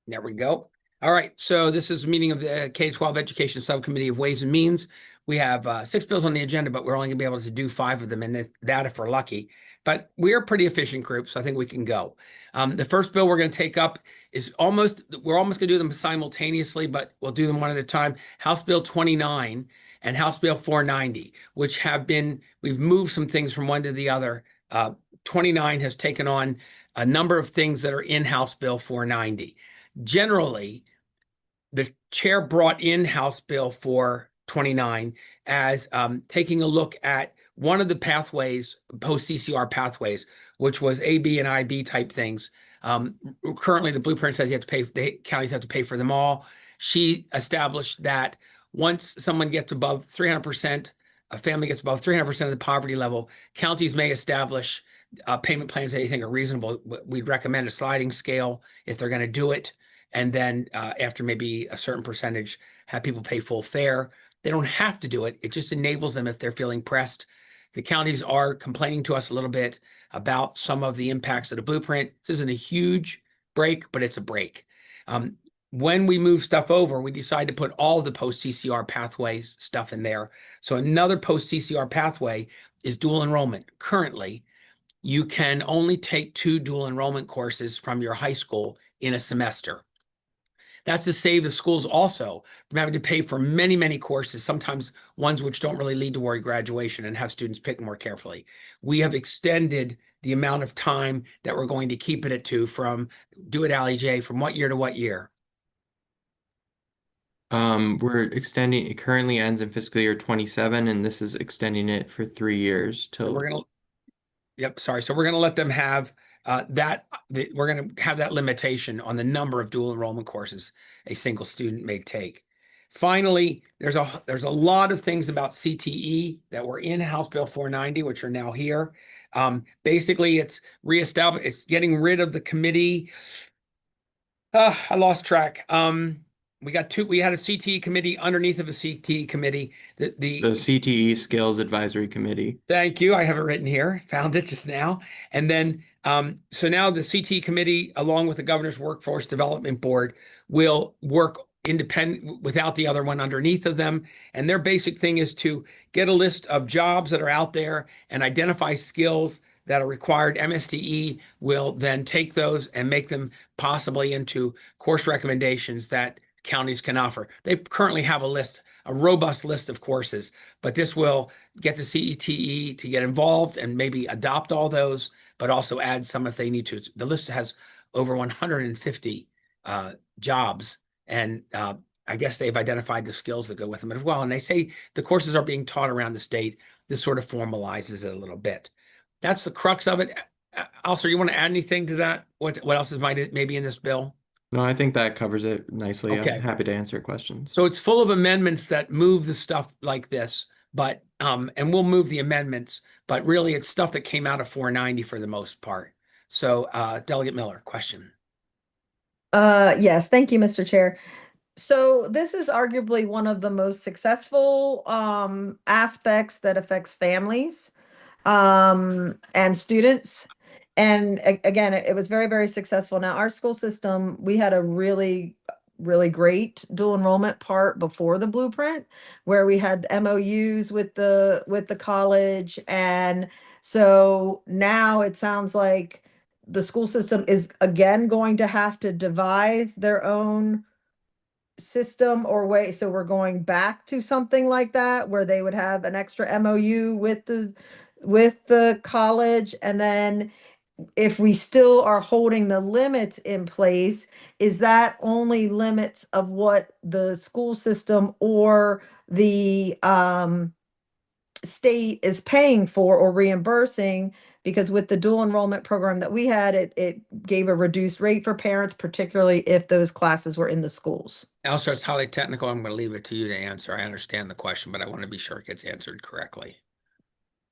There we go. All right, so this is a meeting of the K-12 Education Subcommittee of Ways and Means. We have 6 bills on the agenda, but we're only gonna be able to do 5 of them, and that if we're lucky. But we're a pretty efficient group, so I think we can go. The first bill we're gonna take up is we're almost gonna do them simultaneously, but we'll do them one at a time. House Bill 29 and House Bill 490, which we've moved some things from one to the other. 29 has taken on a number of things that are in House Bill 490. Generally, the chair brought in House Bill 429 as taking a look at one of the pathways, post-CCR pathways, which was AB and IB type things. Currently, the blueprint says the counties have to pay for them all. She established that once someone gets above 300%, a family gets above 300% of the poverty level, counties may establish payment plans that they think are reasonable. We'd recommend a sliding scale if they're going to do it. And then after maybe a certain percentage, have people pay full fare. They don't have to do it. It just enables them if they're feeling pressed. The counties are complaining to us a little bit about some of the impacts of the blueprint. This isn't a huge break, but it's a break. When we move stuff over, we decide to put all of the post-CCR pathways stuff in there. So another post-CCR pathway is dual enrollment. Currently, you can only take 2 dual enrollment courses from your high school in a semester. That's to save the schools also from having to pay for many, many courses, sometimes ones which don't really lead toward graduation, and have students pick more carefully. We have extended the amount of time that we're going to keep it at 2 from, do it, Ally J, from what year to what year? We're extending, it currently ends in fiscal year 27, and this is extending it for 3 years So we're till, gonna, yep, sorry. So we're gonna let them have we're gonna have that limitation on the number of dual enrollment courses a single student may take. Finally, there's a lot of things about CTE that were in House Bill 490, which are now here. Basically, it's getting rid of the committee. I lost track. We had a CTE committee underneath of a CTE committee. the CTE Skills Advisory Committee. Thank you. I have it written here. Found it just now. And then, so now the CT committee, along with the Governor's Workforce Development Board, will work independent without the other one underneath of them. And their basic thing is to get a list of jobs that are out there and identify skills that are required. MSDE will then take those and make them possibly into course recommendations that counties can offer. They currently have a robust list of courses, but this will get the CETE to get involved and maybe adopt all those, but also add some if they need to. The list has over 150 jobs, and I guess they've identified the skills that go with them as well. And they say the courses are being taught around the state. This sort of formalizes it a little bit. That's the crux of it. Also, you want to add anything to that? What else is maybe in this bill? No, I think that covers it nicely. I'm Okay. happy to answer questions. So it's full of amendments that move the stuff like this, but and we'll move the amendments, but really it's stuff that came out of 490 for the most part. So Delegate Miller, question. Yes, thank you, Mr. Chair. So this is arguably one of the most successful aspects that affects families and students. And again, it was very, very successful. Now, our school system, we had a really, really great dual enrollment part before the blueprint, where we had MOUs with the college. And so now it sounds like the school system is again going to have to devise their own system or way. So we're going back to something like that, where they would have an extra MOU with the college. And then if we still are holding the limits in place, is that only limits of what the school system or the state is paying for or reimbursing? Because with the dual enrollment program that we had, it gave a reduced rate for parents, particularly if those classes were in the schools. Also, it's highly technical. I'm going to leave it to you to answer. I understand the question, but I want to be sure it gets answered correctly.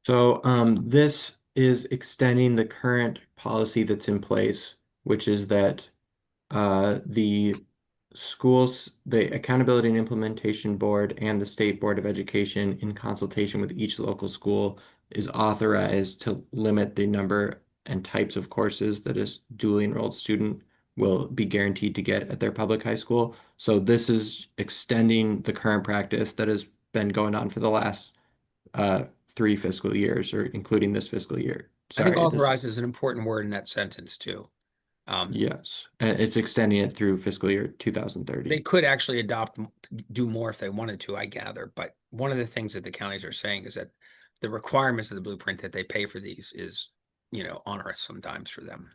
So this is extending the current policy that's in place, which is that the schools, the Accountability and Implementation Board and the State Board of Education, in consultation with each local school, is authorized to limit the number and types of courses that a dually enrolled student will be guaranteed to get at their public high school. So this is extending the current practice that has been going on for the last 3 fiscal years, or including this fiscal year. I think Sorry, this, authorize is an important word in that sentence too. yes, and it's extending it through fiscal year They 2030. could actually do more if they wanted to, I gather. But one of the things that the counties are saying is that the requirements of the blueprint that they pay for these is, onerous sometimes for them.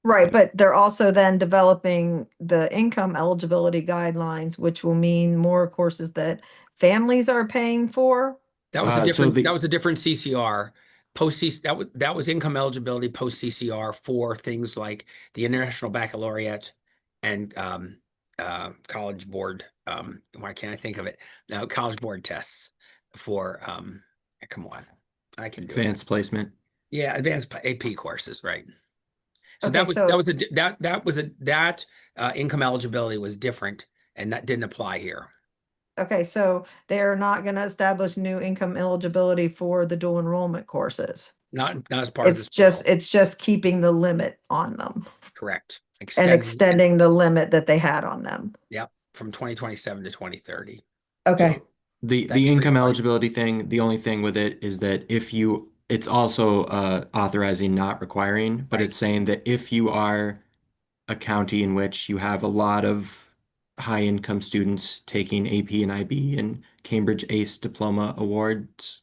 Right, but they're also then developing the income eligibility guidelines, which will mean more courses that families are paying for. That was a So different, the that was a different CCR. That was income eligibility post CCR for things like the International Baccalaureate and college board. Why can't I think of it now? College board tests for come on, I can do it. advanced placement. Yeah, advanced AP courses, right? So Okay, that income eligibility was different, and that didn't apply here. Okay, so they're not going to establish new income eligibility for the dual enrollment courses. Not as part of It's this bill. it's just keeping the limit on them Correct. and extending the limit that they had on them. Yep, from 2027 to 2030. Okay, So the Thanks for income your question. eligibility thing, the only thing with it is that it's also authorizing, not requiring, but Right. it's saying that if you are a county in which you have a lot of high income students taking AP and IB and Cambridge ACE diploma awards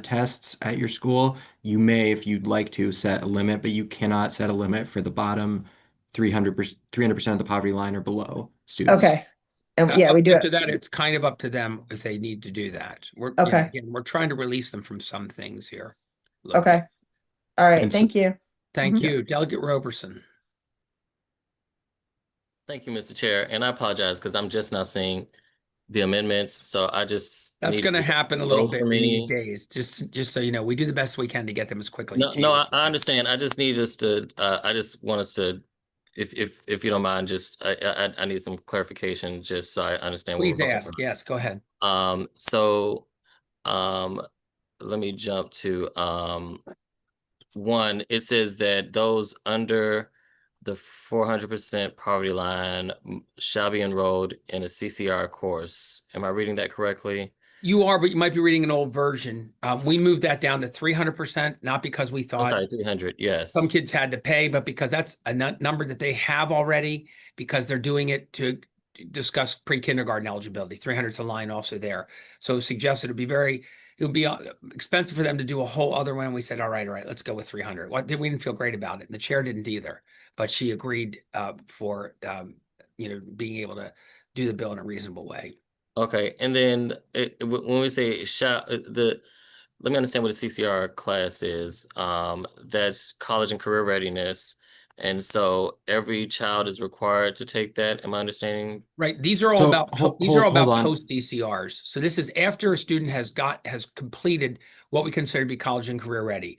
tests at your school, you may, if you'd like to, set a limit, but you cannot set a limit for the bottom 300% of the poverty line or below students. okay. And yeah, we do After it. that, it's kind of up to them if they need to do that. Okay. Again, we're trying to release them from some things here. a little Okay. bit. All right, And thank you. Thank Mhm. you, Delegate Roberson. Thank you, Mr. Chair, and I apologize because I'm just now seeing the amendments, so I just That's need going to you happen a little vote bit for these me. days. Just so you know, we do the best we can to get them as quickly No, to you as we I can. understand. I just need us to. I just want us to, if you don't mind, just I need some clarification, just so I understand what we're Please voting ask. for. Yes, go ahead. So, let me jump to one. It says that those under the 400% poverty line shall be enrolled in a CCR course. Am I reading that correctly? You are, but you might be reading an old version. We moved that down to 300%, not because we I'm thought sorry, 300. Yes. some kids had to pay, but because that's a number that they have already, because they're doing it to discuss pre-kindergarten eligibility. 300 is a line also there. So suggested it would be expensive for them to do a whole other one. We said, all right, let's go with 300. We didn't feel great about it. And the chair didn't either, but she agreed for being able to do the bill in a reasonable way. Okay, and then when we say let me understand what a CCR class is. That's college and career readiness, and so every child is required to take that. Am I understanding? Right. These are all So, about hold on. post DCRs. So this is after a student has completed what we consider to be college and career ready.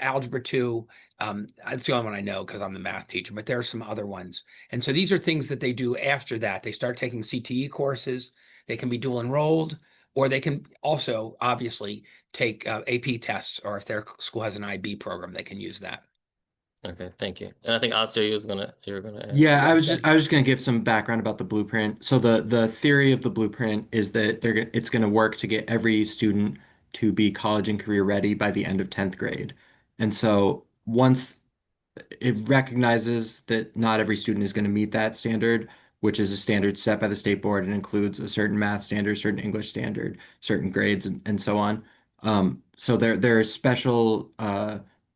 Algebra 2. That's the only one I know because I'm the math teacher, but there are some other ones. And so these are things that they do after that. They start taking CTE courses. They can be dual enrolled, or they can also obviously take AP tests, or if their school has an IB program, they can use that. Okay, thank you. And I think Oscar, you were gonna add. Yeah, I was Yes, just going to give some background about the blueprint. So the theory of the blueprint is that it's going to work to get every student to be college and career ready by the end of 10th grade. And so once it recognizes that not every student is going to meet that standard, which is a standard set by the state board and includes a certain math standard, certain English standard, certain grades, and so on. So there are special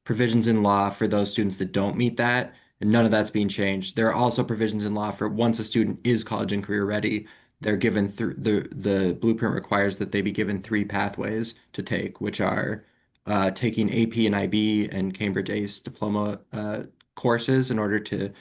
provisions in law for those students that don't meet that, and none of that's being changed. There are also provisions in law for once a student is college and career ready, they're given the blueprint requires that they be given 3 pathways to take, which are taking AP and IB and Cambridge ACE diploma courses in order to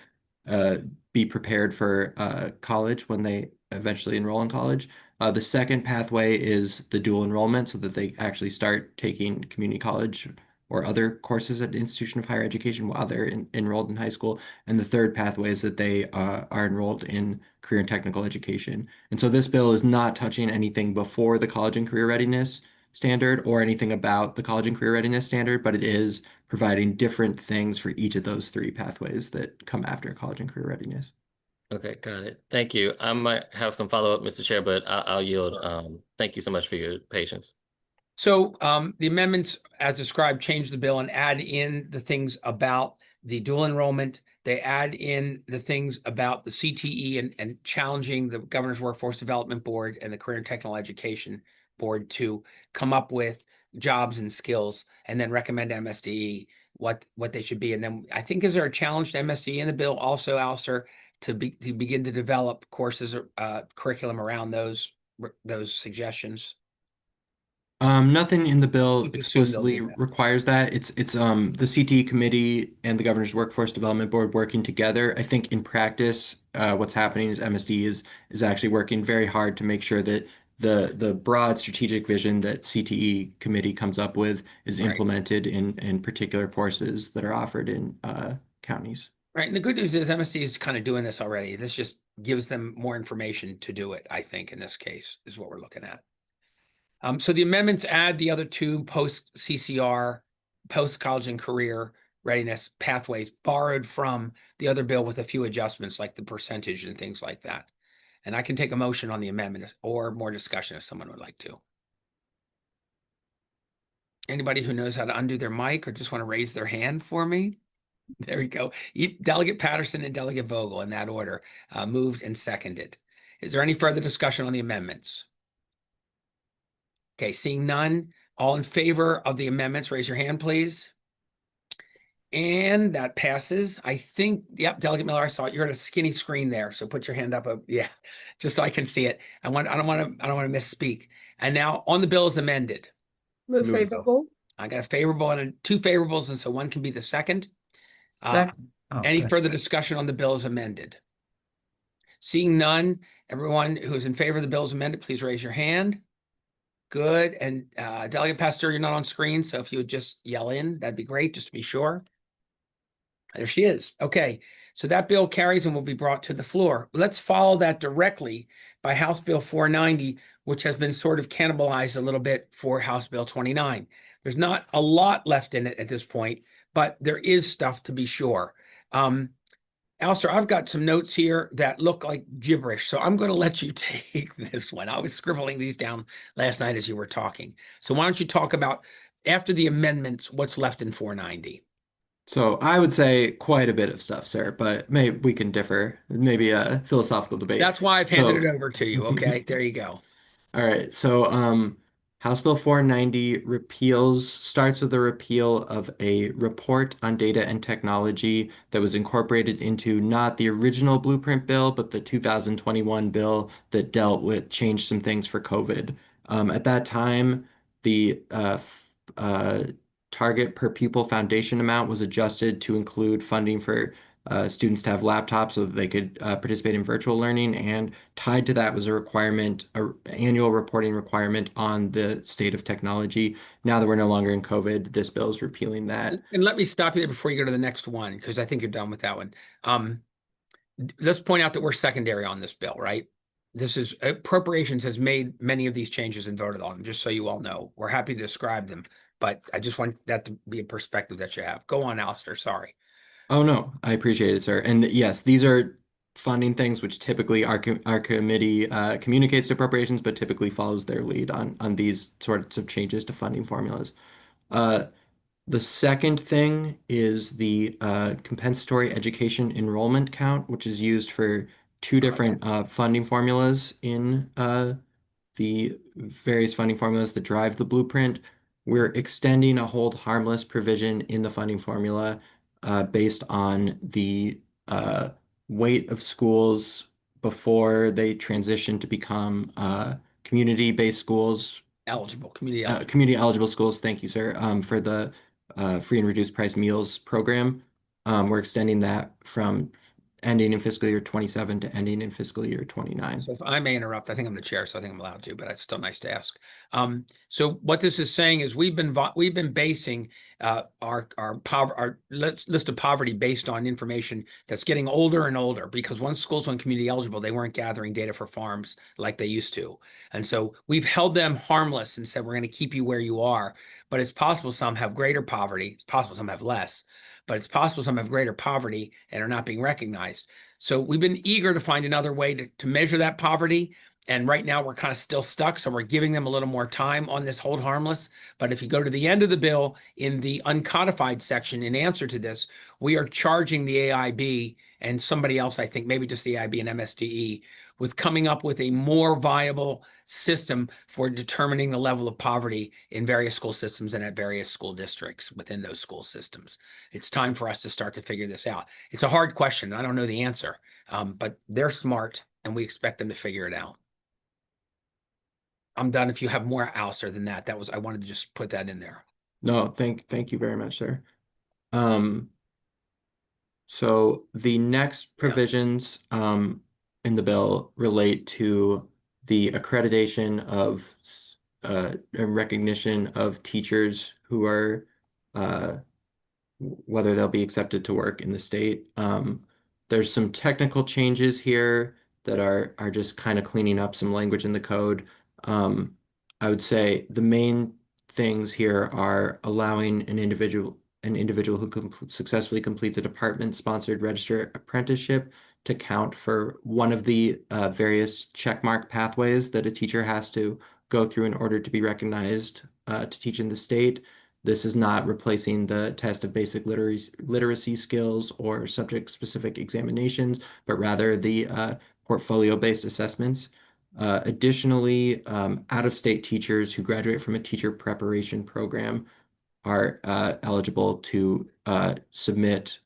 be prepared for college when they eventually enroll in college. The second pathway is the dual enrollment, so that they actually start taking community college or other courses at an institution of higher education while they're enrolled in high school. And the third pathway is that they are enrolled in career and technical education. And so this bill is not touching anything before the college and career readiness. standard or anything about the college and career readiness standard, but it is providing different things for each of those three pathways that come after college and career readiness. Okay, got it. Thank you. I might have some follow-up, Mr. Chair, but I'll yield. Thank you so much for your patience. So the amendments as described change the bill and add in the things about the dual enrollment. They add in the things about the CTE and challenging the Governor's Workforce Development Board and the Career and Technical Education Board to come up with jobs and skills and then recommend MSDE what they should be. And then I think is there a challenge to MSDE in the bill also, Alistair, to begin to develop courses or curriculum around those suggestions? Nothing in the bill Just assume they'll explicitly do that. requires that. It's the CTE committee and the Governor's Workforce Development Board working together. I think in practice, what's happening is MSD is actually working very hard to make sure that the broad strategic vision that CTE committee comes up with is Right. implemented in particular courses that are offered in counties. Right. And the good news is MSC is kind of doing this already. This just gives them more information to do it, I think, in this case, is what we're looking at. So the amendments add the other two post CCR, post college and career readiness pathways borrowed from the other bill with a few adjustments like the percentage and things like that. And I can take a motion on the amendment or more discussion if someone would like to. Anybody who knows how to undo their mic or just want to raise their hand for me? There we go. Delegate Patterson and Delegate Vogel in that order, moved and seconded. Is there any further discussion on the amendments? Okay, seeing none, all in favor of the amendments, raise your hand, please. And that passes. I think, yep, Delegate Miller, I saw it. You're at a skinny screen there, so put your hand up. Yeah, just so I can see it. I don't want to misspeak. And now on the bill as amended. Move favorable. I got a favorable and two favorables, and so one can be the second. Any further discussion on the bill as amended? Seeing none, everyone who is in favor of the bill as amended, please raise your hand. Good. And Delegate Pasteur, you're not on screen, so if you would just yell in, that'd be great, just to be sure. There she is. Okay, so that bill carries and will be brought to the floor. Let's follow that directly by House Bill 490, which has been sort of cannibalized a little bit for House Bill 29. There's not a lot left in it at this point, but there is stuff to be sure. Alistair, I've got some notes here that look like gibberish, so I'm going to let you take this one. I was scribbling these down last night as you were talking. So why don't you talk about, after the amendments, what's left in 490? So I would say quite a bit of stuff, sir, but maybe we can differ. Maybe a philosophical debate. That's why I've handed it over to you. Okay, there you go. All right. So House Bill 490 starts with a repeal of a report on data and technology that was incorporated into not the original blueprint bill, but the 2021 bill that changed some things for COVID. At that time, the target per pupil foundation amount was adjusted to include funding for students to have laptops so that they could participate in virtual learning, and tied to that was a requirement, an annual reporting requirement on the state of technology. Now that we're no longer in COVID, this bill is repealing that. And let me stop you there before you go to the next one, because I think you're done with that one. Let's point out that we're secondary on this bill, right? This is appropriations has made many of these changes and voted on them, just so you all know. We're happy to describe them, but I just want that to be a perspective that you have. Go on, Alistair, sorry. Oh, no, I appreciate it, sir. And yes, these are funding things which typically our committee communicates to appropriations, but typically follows their lead on these sorts of changes to funding formulas. The second thing is the compensatory education enrollment count, which is used for two different funding formulas in the various funding formulas that drive the blueprint. We're extending a hold harmless provision in the funding formula based on the weight of schools before they transition to become community-based schools. Community eligible schools, thank you, sir, for the free and reduced price meals program. We're extending that from ending in fiscal year 27 to ending in fiscal year 29. So if I may interrupt, I think I'm the chair, so I think I'm allowed to, but it's still nice to ask. So what this is saying is we've been basing our list of poverty based on information that's getting older and older, because once schools went community eligible, they weren't gathering data for farms like they used to. And so we've held them harmless and said, we're going to keep you where you are. But it's possible some have greater poverty, it's possible some have less, but it's possible some have greater poverty and are not being recognized. So we've been eager to find another way to measure that poverty. And right now we're kind of still stuck. So we're giving them a little more time on this hold harmless. But if you go to the end of the bill in the uncodified section, in answer to this, we are charging the AIB and somebody else, I think maybe just the AIB and MSDE, with coming up with a more viable system for determining the level of poverty in various school systems and at various school districts within those school systems. It's time for us to start to figure this out. It's a hard question. I don't know the answer, but they're smart and we expect them to figure it out. I'm done. If you have more, Alistair, than that, I wanted to just put that in there. No, thank you very much, sir. So the next provisions in the bill relate to the accreditation of and recognition of teachers who are whether they'll be accepted to work in the state. There's some technical changes here that are just kind of cleaning up some language in the code. I would say the main things here are allowing an individual who successfully completes a department-sponsored registered apprenticeship to count for one of the various checkmark pathways that a teacher has to go through in order to be recognized to teach in the state. This is not replacing the test of basic literacy skills or subject-specific examinations, but rather the portfolio-based assessments. Additionally, out-of-state teachers who graduate from a teacher preparation program are eligible to submit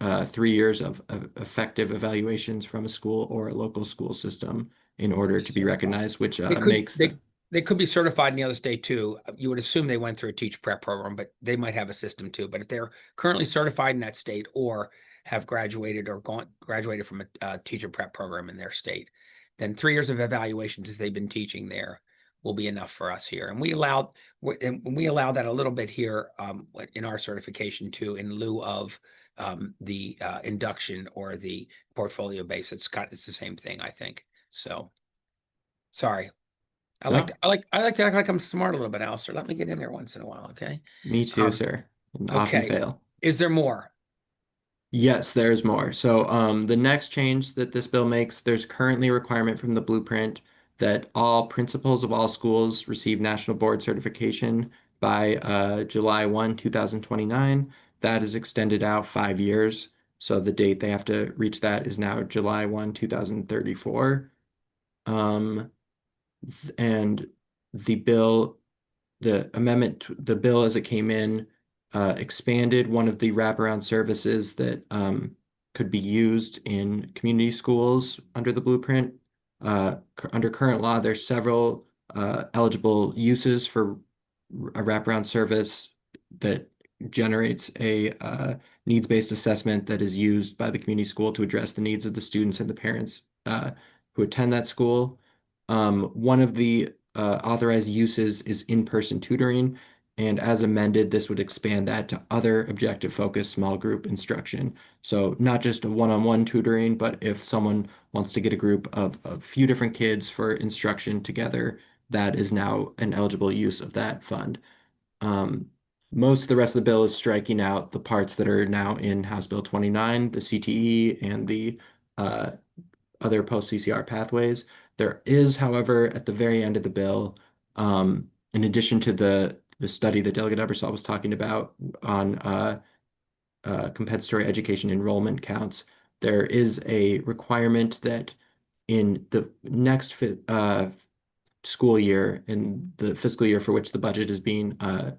3 years of effective evaluations from a school or a local school system in order to be recognized, which They could be certified in the other state too. You would assume they went through a teach prep program, but they might have a system too. But if they're currently certified in that state or have graduated or graduated from a teacher prep program in their state, then 3 years of evaluations if they've been teaching there will be enough for us here. And we allow that a little bit here in our certification too, in lieu of the induction or the portfolio base. It's the same thing, I think. So sorry. I like to act like I'm smart a little bit, Alistair. Let me get in there once in a while, okay? Me too, sir. Often Okay. fail. Is there more? Yes, there's more. So the next change that this bill makes, there's currently a requirement from the blueprint that all principals of all schools receive national board certification by July 1, 2029. That is extended out 5 years. So the date they have to reach that is now July 1, 2034. And the amendment, the bill as it came in, expanded one of the wraparound services that could be used in community schools under the blueprint. Under current law, there's several eligible uses for a wraparound service that generates a needs-based assessment that is used by the community school to address the needs of the students and the parents who attend that school. One of the authorized uses is in-person tutoring, and as amended, this would expand that to other objective-focused small group instruction. So not just a one-on-one tutoring, but if someone wants to get a group of a few different kids for instruction together, that is now an eligible use of that fund. Most of the rest of the bill is striking out the parts that are now in House Bill 29, the CTE, and the other post-CCR pathways. There is, however, at the very end of the bill, in addition to the study that Delegate Ebersol was talking about on compensatory education enrollment counts, there is a requirement that in the next school year, in the fiscal year for which the budget is being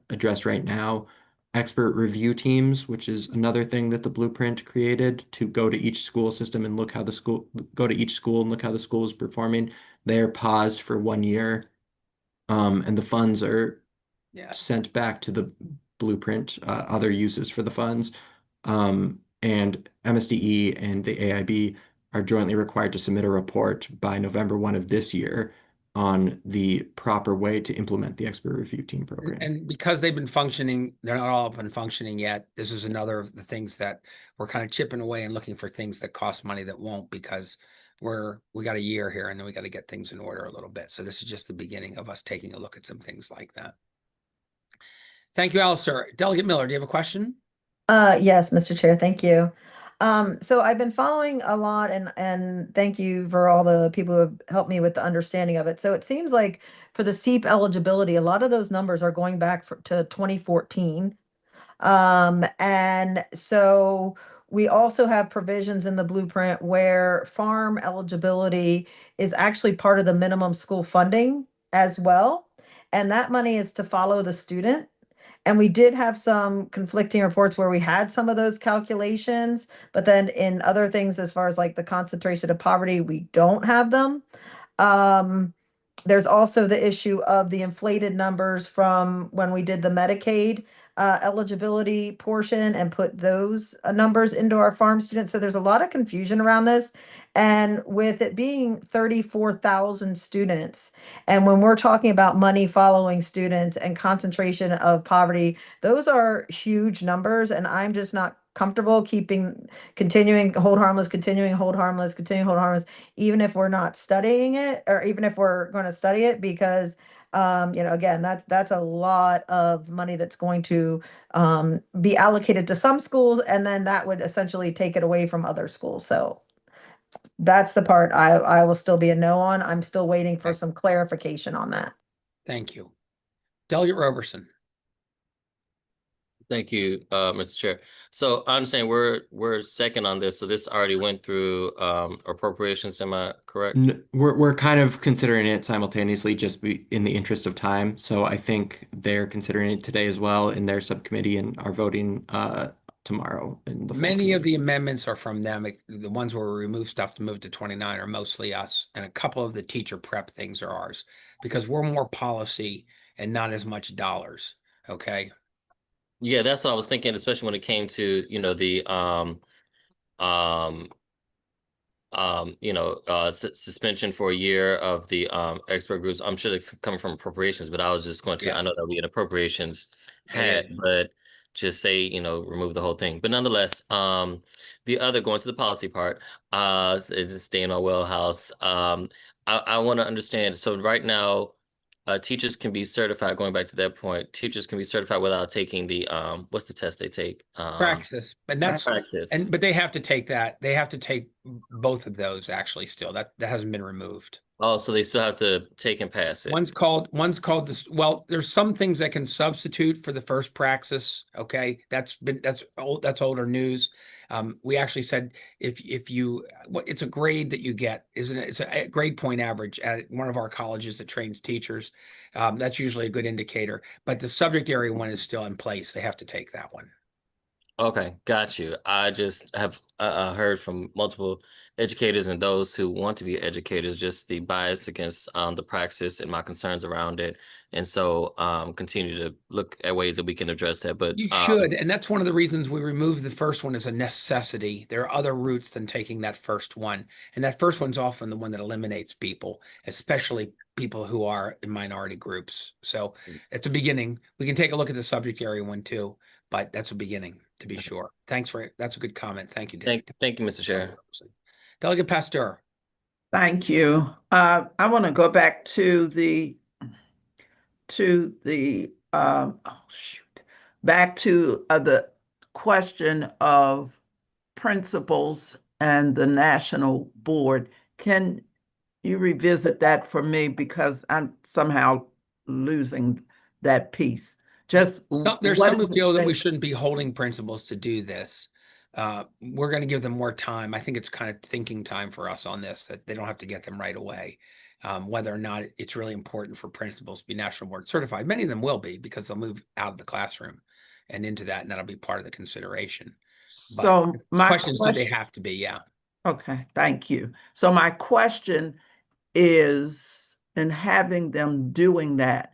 addressed right now, expert review teams, which is another thing that the blueprint created, to go to each school system and look how the school is performing. They're paused for 1 year, and the funds are sent back to the blueprint, other uses for the funds. and MSDE and the AIB are jointly required to submit a report by November 1 of this year on the proper way to implement the expert review team program. And because they've been functioning, they're not all up and functioning yet. This is another of the things that we're kind of chipping away and looking for things that cost money that won't, because we got a year here and then we got to get things in order a little bit. So this is just the beginning of us taking a look at some things like that. Thank you, Alistair. Delegate Miller, do you have a question? Yes, Mr. Chair, thank you. So I've been following a lot, and thank you for all the people who have helped me with the understanding of it. So it seems like for the SEEP eligibility, a lot of those numbers are going back to 2014. And so we also have provisions in the blueprint where farm eligibility is actually part of the minimum school funding as well. And that money is to follow the student. And we did have some conflicting reports where we had some of those calculations, but then in other things, as far as like the concentration of poverty, we don't have them. There's also the issue of the inflated numbers from when we did the Medicaid eligibility portion and put those numbers into our farm students. So there's a lot of confusion around this. And with it being 34,000 students, and when we're talking about money following students and concentration of poverty, those are huge numbers. And I'm just not comfortable continuing hold harmless, even if we're not studying it, or even if we're going to study it, because again, that's a lot of money that's going to be allocated to some schools, and then that would essentially take it away from other schools. So that's the part I will still be a no on. I'm still waiting for some clarification on that. Thank you. Delegate Roberson. Thank you, Mr. Chair. So I'm saying we're second on this. So this already went through appropriations. Am I correct? We're kind of considering it simultaneously, just in the interest of time. So I think they're considering it today as well in their subcommittee and are voting tomorrow in the full Many of committee. the amendments are from them. The ones where we remove stuff to move to 29 are mostly us, and a couple of the teacher prep things are ours, because we're more policy and not as much dollars. Okay. Yeah, that's what I was thinking, especially when it came to, the suspension for a year of the expert groups. I'm sure it's coming from appropriations, but I was just going to, I know Yes. that'll be an appropriations It hat, is. but just say, remove the whole thing. But nonetheless, the other, going to the policy part, is stay in our wheelhouse. I want to understand. So right now, teachers can be certified, going back to that point, teachers can be certified without taking the, what's the test they take? Praxis, and that's Praxis. but they have to take that. They have to take both of those actually still. That hasn't been removed. Oh, so they still have to take and pass it. One's called this. Well, there's some things that can substitute for the first praxis. Okay, that's older news. We actually said if you, it's a grade that you get, isn't it? It's a grade point average at one of our colleges that trains teachers. That's usually a good indicator. But the subject area one is still in place. They have to take that one. Okay, got you. I just have heard from multiple educators and those who want to be educators, just the bias against the praxis and my concerns around it. And so continue to look at ways that we can address that. But You should, and that's one of the reasons we removed the first one as a necessity. There are other routes than taking that first one. And that first one's often the one that eliminates people, especially people who are in minority groups. So it's a beginning. We can take a look at the subject area one too, but that's a beginning to be sure. That's a good comment. Thank you, Dave. Thank you, Mr. Chair. Delegate Pasteur. Thank you. I want to go back to the question of principals and the national board. Can you revisit that for me, because I'm somehow losing that piece? There's some who feel that we shouldn't be holding principals to do this. We're going to give them more time. I think it's kind of thinking time for us on this, that they don't have to get them right away. Whether or not it's really important for principals to be national board certified. Many of them will be, because they'll move out of the classroom and into that, and that'll be part of the consideration. So my question is, do they have to be? Yeah. Okay, thank you. So my question is, in having them doing that,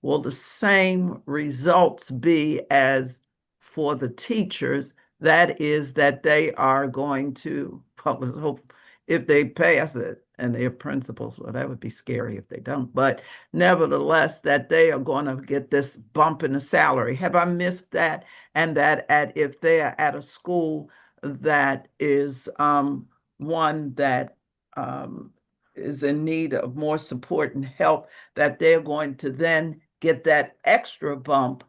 will the same results be as for the teachers, that is that they are going to, well, let's hope if they pass it and they're principals, well, that would be scary if they don't, but nevertheless, that they are going to get this bump in the salary. Have I missed that? And that if they are at a school that is one that is in need of more support and help, that they're going to then get that extra bump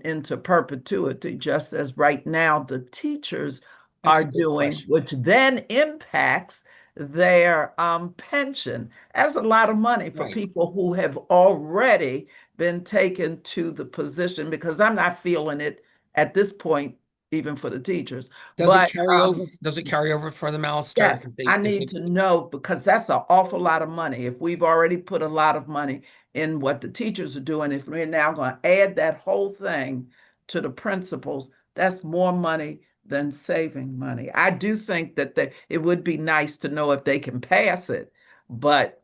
into perpetuity, just as right now the teachers That's a are good doing, question. which then impacts their pension. That's a lot of money for Right. people who have already been taken to the position, because I'm not feeling it at this point, even for the teachers. Does it But carry over? Does it carry over for them, Alistair? yes, I need to know, because that's an awful lot of money. If we've already put a lot of money in what the teachers are doing, if we're now going to add that whole thing to the principals, that's more money than saving money. I do think that it would be nice to know if they can pass it, but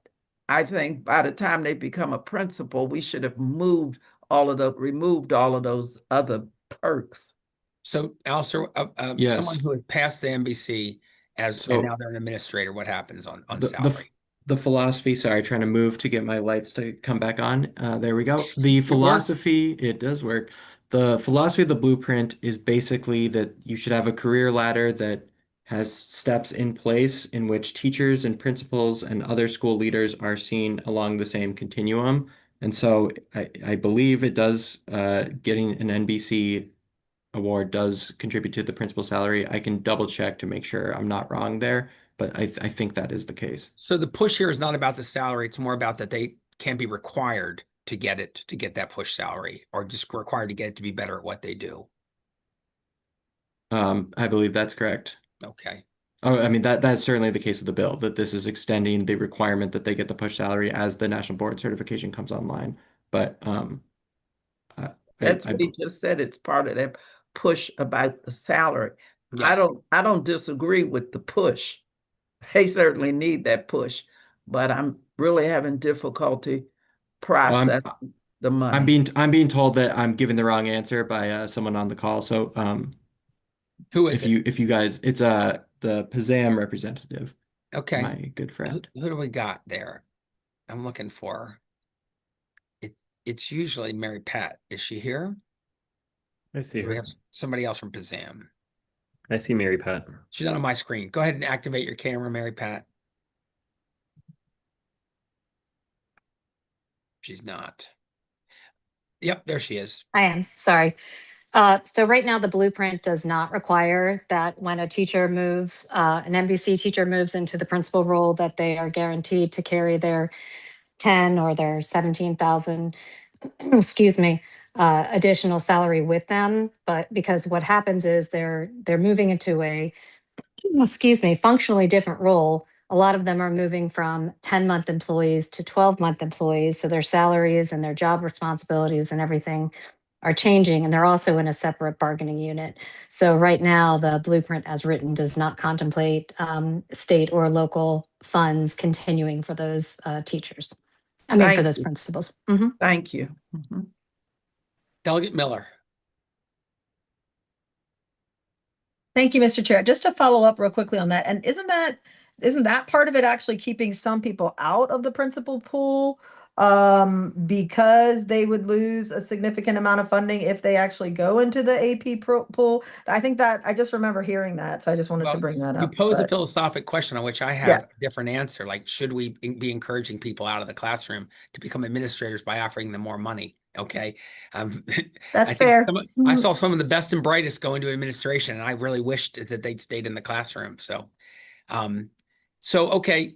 I think by the time they become a principal, we should have removed all of those other perks. So, Alistair, Yes. someone who has passed the NBC and So- now they're an administrator, what happens on the salary? the philosophy, sorry, trying to move to get my lights to come back on. There we go. The works. philosophy, it does work. The philosophy of the blueprint is basically that you should have a career ladder that has steps in place in which teachers and principals and other school leaders are seen along the same continuum. And so I believe it does, getting an NBC award does contribute to the principal salary. I can double check to make sure I'm not wrong there, but I think that is the case. So the push here is not about the salary. It's more about that they can't be required to get that push salary, or just required to get it to be better at what they do. I believe that's correct. Okay. Oh, I mean, that's certainly the case with the bill, that this is extending the requirement that they get the push salary as the national board certification comes online. But That's what he just said. It's part of that push about the salary. Yes. I don't disagree with the push. They certainly need that push, but I'm really having difficulty processing the money. I'm being told that I'm giving the wrong answer by someone on the call. So Who is it? if you guys, it's the PZAM representative, Okay. my good friend. Who do we got there? I'm looking for. It's usually Mary Pat. Is she here? I see Or we her. have somebody else from PZAM. I see Mary Pat. She's not on my screen. Go ahead and activate your camera, Mary Pat. She's not. Yep, there she is. I am, sorry. So right now, the blueprint does not require that when a teacher moves, an MVC teacher moves into the principal role, that they are guaranteed to carry their 10 or their 17,000, excuse me, additional salary with them. But because what happens is they're moving into a, excuse me, functionally different role. A lot of them are moving from 10-month employees to 12-month employees. So their salaries and their job responsibilities and everything are changing, and they're also in a separate bargaining unit. So right now, the blueprint as written does not contemplate state or local funds continuing for those teachers. I mean, for Thank those you. principals. Mhm. Thank you. Mhm. Delegate Miller. Thank you, Mr. Chair. Just to follow up real quickly on that, and isn't that part of it actually keeping some people out of the principal pool? Because they would lose a significant amount of funding if they actually go into the AP pool. I think that I just remember hearing that, so I just wanted to Well, bring that you up. pose a but- philosophic question on which I have a different answer. Like, should we be encouraging people out of the classroom to become administrators by offering them more money? Okay. That's I think fair. I saw some of the best and brightest go into administration, and I really wished that they'd stayed in the classroom. So, okay.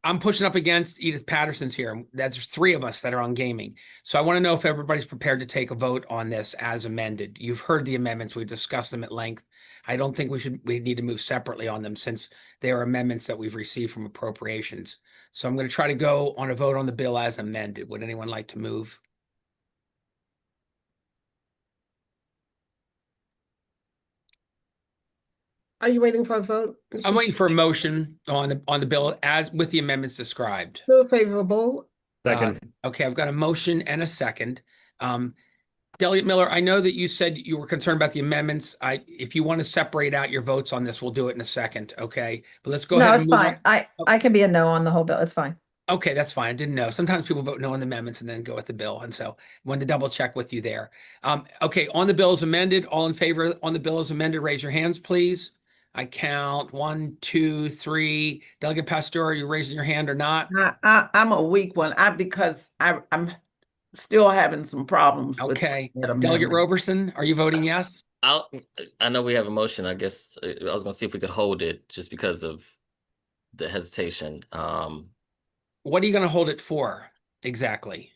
I'm pushing up against Edith Patterson's here. That's three of us that are on gaming. So I want to know if everybody's prepared to take a vote on this as amended. You've heard the amendments. We've discussed them at length. I don't think we need to move separately on them, since they are amendments that we've received from appropriations. So I'm going to try to go on a vote on the bill as amended. Would anyone like to move? Are you waiting for a vote? I'm waiting for a motion on the bill as with the amendments described. Still favorable. Second. Okay, I've got a motion and a second. Delegate Miller, I know that you said you were concerned about the amendments. If you want to separate out your votes on this, we'll do it in a second, okay? But let's go ahead No, and it's move fine. on. I can be a no on the whole bill. It's fine. Okay, that's fine. I didn't know. Sometimes people vote no on the amendments and then go with the bill. And so wanted to double check with you there. Okay, on the bill as amended, all in favor on the bill as amended, raise your hands, please. I count 1, 2, 3. Delegate Pastor, are you raising your hand or not? I'm a weak one. Because I'm still having some problems with Okay. that Delegate amendment. Roberson, are you voting yes? I know we have a motion. I guess I was gonna see if we could hold it just because of the hesitation. What are you going to hold it for exactly?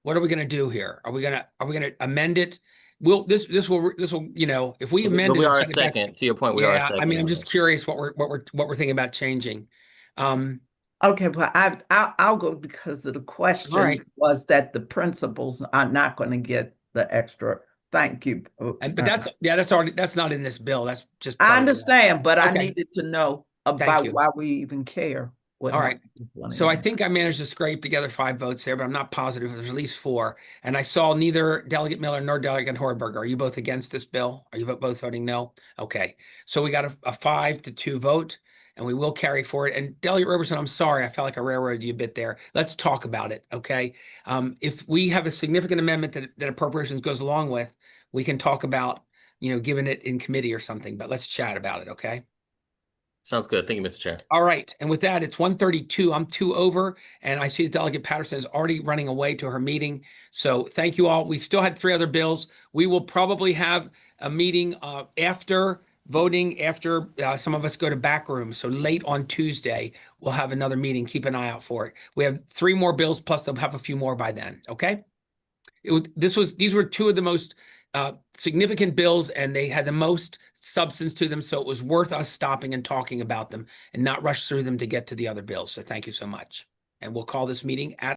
What are we going to do here? Are we going to amend it? This will, you know, if we amend But it we and are a send it back. second. To your point, we are a Yeah, second. I mean, I'm on just this. curious what we're thinking about changing. Okay, well, I'll go because the question right. was that the principals are not going to get the extra. Thank you. But that's not in this bill. That's just I part of it. understand, but I Okay. needed to know Thank about you. why we even care. What All right. happens with one So I another. think I managed to scrape together 5 votes there, but I'm not positive. There's at least 4. And I saw neither Delegate Miller nor Delegate Horberger. Are you both against this bill? Are you both voting no? Okay. So we got a 5-2 vote, and we will carry forward. And Delegate Roberson, I'm sorry. I felt like I railroaded you a bit there. Let's talk about it, okay? If we have a significant amendment that appropriations goes along with, we can talk about, you know, giving it in committee or something, but let's chat about it, okay? Sounds good. Thank you, Mr. Chair. All right. And with that, it's 1:32. I'm 2 over, and I see that Delegate Patterson is already running away to her meeting. So thank you all. We still had 3 other bills. We will probably have a meeting after voting, after some of us go to back rooms. So late on Tuesday, we'll have another meeting. Keep an eye out for it. We have 3 more bills, plus they'll have a few more by then. Okay. These were 2 of the most significant bills, and they had the most substance to them. So it was worth us stopping and talking about them and not rush through them to get to the other bills. So thank you so much. And we'll call this meeting at